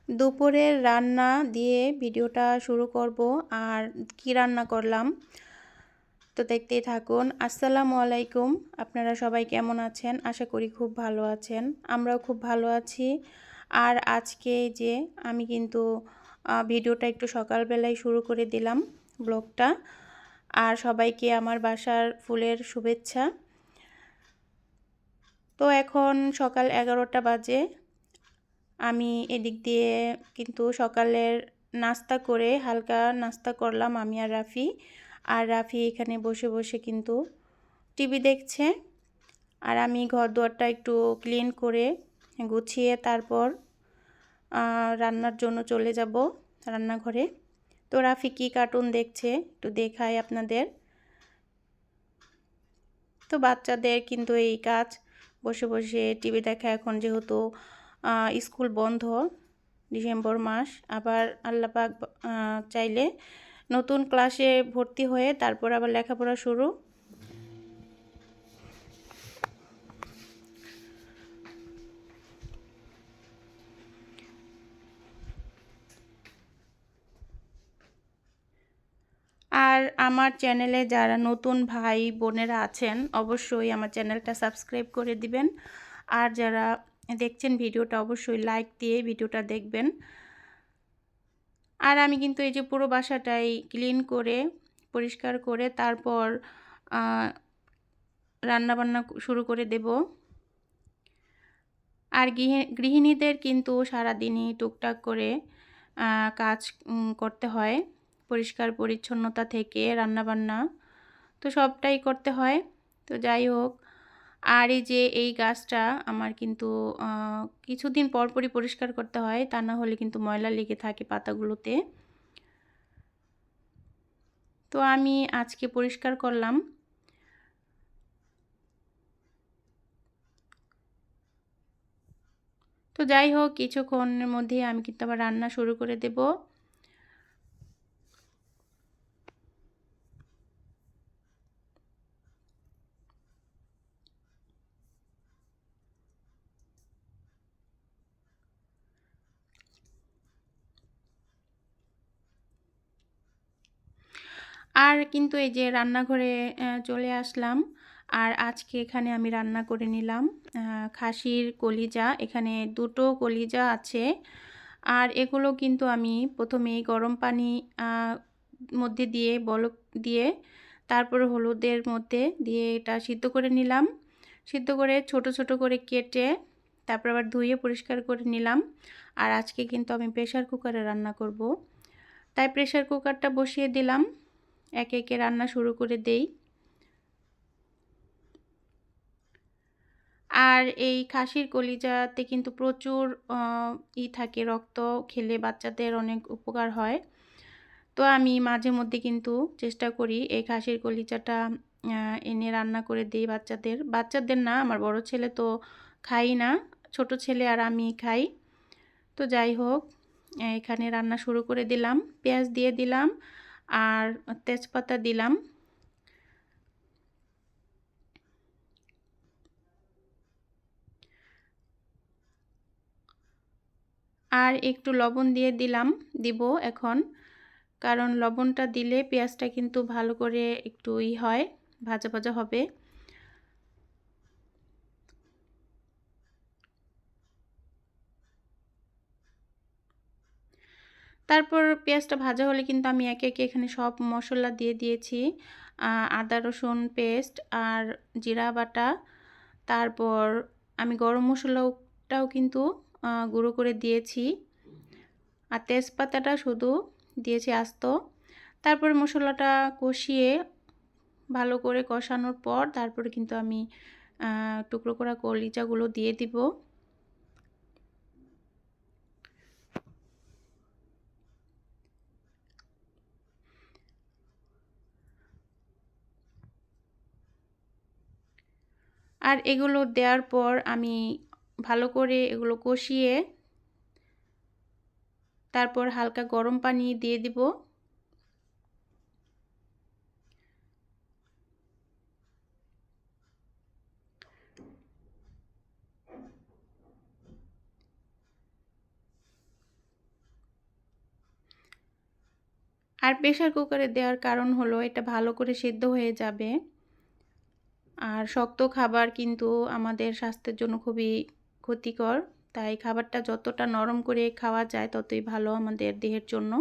দুপুরের রান্না দিয়ে ভিডিওটা শুরু করব। আর কি রান্না করলাম তো দেখতেই থাকুন। আসসালামু আলাইকুম, আপনারা সবাই কেমন আছেন? আশা করি খুব ভালো আছেন, আমরাও খুব ভালো আছি। আর আজকে যে আমি কিন্তু ভিডিওটা একটু সকালবেলায় শুরু করে দিলাম ব্লগটা। আর সবাইকে আমার বাসার ফুলের শুভেচ্ছা। তো এখন সকাল 11টা বাজে। আমি এদিক দিয়ে কিন্তু সকালের নাস্তা করে হালকা নাস্তা করলাম আমি আর রাফি। আর রাফি এখানে বসে বসে কিন্তু টিভি দেখছে। আর আমি ঘর দুয়ারটা একটু ক্লিন করে গুছিয়ে তারপর রান্নার জন্য চলে যাব রান্নাঘরে। তো রাফি কি কার্টুন দেখছে একটু দেখাই আপনাদের। তো বাচ্চাদের কিন্তু এই কাজ, বসে বসে টিভি দেখা। এখন যেহেতু স্কুল বন্ধ, ডিসেম্বর মাস, আবার আল্লাহ পাক চাইলে নতুন ক্লাসে ভর্তি হয়ে তারপর আবার লেখাপড়া শুরু। আর আমার চ্যানেলে যারা নতুন ভাই বোনেরা আছেন অবশ্যই আমার চ্যানেলটা সাবস্ক্রাইব করে দিবেন। আর যারা দেখছেন ভিডিওটা অবশ্যই লাইক দিয়ে ভিডিওটা দেখবেন। আর আমি কিন্তু এই যে পুরো বাসাটাই ক্লিন করে পরিষ্কার করে তারপর রান্নাবান্না শুরু করে দেব। আর গৃহিণীদের কিন্তু সারাদিনই টুকটাক করে কাজ করতে হয়, পরিষ্কার পরিচ্ছন্নতা থেকে রান্নাবান্না, তো সবটাই করতে হয়। তো যাই হোক, আর এই যে এই গাছটা আমার কিন্তু কিছুদিন পরপরই পরিষ্কার করতে হয়, তা না হলে কিন্তু ময়লা লেগে থাকে পাতাগুলোতে। তো আমি আজকে পরিষ্কার করলাম। তো যাই হোক, কিছুক্ষণের মধ্যে আমি কিন্তু আবার রান্না শুরু করে দেব। আর কিন্তু এই যে রান্নাঘরে চলে আসলাম। আর আজকে এখানে আমি রান্না করে নিলাম খাসির কলিজা। এখানে দুটো কলিজা আছে। আর এগুলো কিন্তু আমি প্রথমেই গরম পানি মধ্যে দিয়ে বলক দিয়ে তারপরে হলুদের মধ্যে দিয়ে এটা সিদ্ধ করে নিলাম। সিদ্ধ করে ছোট ছোট করে কেটে তারপর আবার ধুয়ে পরিষ্কার করে নিলাম। আর আজকে কিন্তু আমি প্রেসার কুকারে রান্না করব, তাই প্রেসার কুকারটা বসিয়ে দিলাম। একে একে রান্না শুরু করে দেই। আর এই খাসির কলিজাতে কিন্তু প্রচুর থাকে, রক্ত খেলে বাচ্চাদের অনেক উপকার হয়। তো আমি মাঝে মধ্যে কিন্তু চেষ্টা করি এই খাসির কলিজাটা এনে রান্না করে দিই বাচ্চাদের। বাচ্চাদের না, আমার বড় ছেলে তো খাই না, ছোট ছেলে আর আমি খাই। তো যাই হোক, এখানে রান্না শুরু করে দিলাম। পেঁয়াজ দিয়ে দিলাম আর তেজপাতা দিলাম। আর একটু লবণ দিয়ে দিব এখন, কারণ লবণটা দিলে পেঁয়াজটা কিন্তু ভালো করে একটু হয়, ভাজা ভাজা হবে। তারপর পেঁয়াজটা ভাজা হলে কিন্তু আমি একে একে এখানে সব মশলা দিয়ে দিয়েছি। আদা রসুন পেস্ট আর জিরা বাটা, তারপর আমি গরম মশলাটাও কিন্তু গুঁড়ো করে দিয়েছি। আর তেজপাতাটা শুধু দিয়েছি আস্ত। তারপর মশলাটা কষিয়ে ভালো করে কষানোর পর তারপরে কিন্তু আমি টুকরো করা কলিজাগুলো দিয়ে দিব। আর এগুলো দেওয়ার পর আমি ভালো করে এগুলো কষিয়ে তারপর হালকা গরম পানি দিয়ে দিব। আর প্রেসার কুকারে দেওয়ার কারণ হলো এটা ভালো করে সিদ্ধ হয়ে যাবে। আর শক্ত খাবার কিন্তু আমাদের স্বাস্থ্যের জন্য খুবই ক্ষতিকর। তাই খাবারটা যতটা নরম করে খাওয়া যায় ততই ভালো আমাদের দেহের জন্য।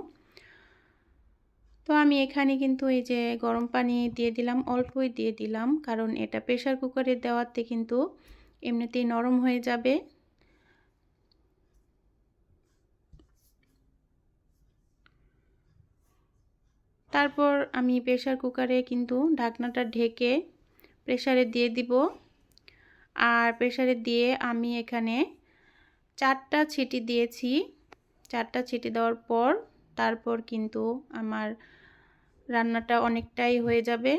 তো আমি এখানে কিন্তু এই যে গরম পানি দিয়ে দিলাম, অল্পই দিয়ে দিলাম, কারণ এটা প্রেসার কুকারে দেওয়াতে কিন্তু এমনিতেই নরম হয়ে যাবে। তারপর আমি প্রেসার কুকারে কিন্তু ঢাকনাটা ঢেকে প্রেসারে দিয়ে দিব। আর প্রেসারে দিয়ে আমি এখানে 4টা সিটি দিয়েছি। 4টা সিটি দেওয়ার পর তারপর কিন্তু আমার রান্নাটা অনেকটাই হয়ে যাবে।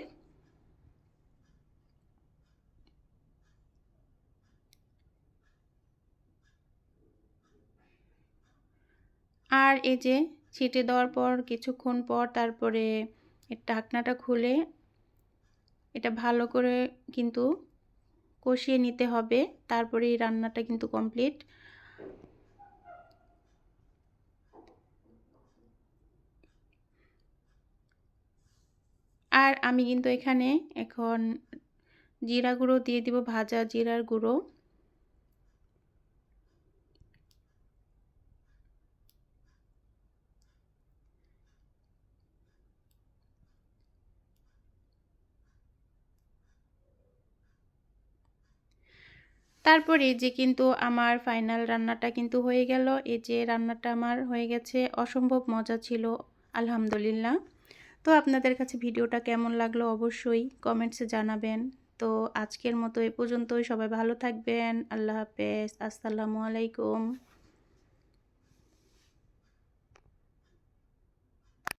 আর এই যে সিটি দেওয়ার পর কিছুক্ষণ পর তারপরে ঢাকনাটা খুলে এটা ভালো করে কিন্তু কষিয়ে নিতে হবে, তারপরেই রান্নাটা কিন্তু কমপ্লিট। আর আমি কিন্তু এখানে এখন জিরা গুঁড়ো দিয়ে দিব, ভাজা জিরার গুঁড়ো। তারপর এই যে কিন্তু আমার ফাইনাল রান্নাটা কিন্তু হয়ে গেল। এই যে রান্নাটা আমার হয়ে গেছে, অসম্ভব মজা ছিল আলহামদুলিল্লাহ। তো আপনাদের কাছে ভিডিওটা কেমন লাগলো অবশ্যই কমেন্টসে জানাবেন। তো আজকের মতো এ পর্যন্তই, সবাই ভালো থাকবেন। আল্লাহ হাফেজ, আসসালামু আলাইকুম।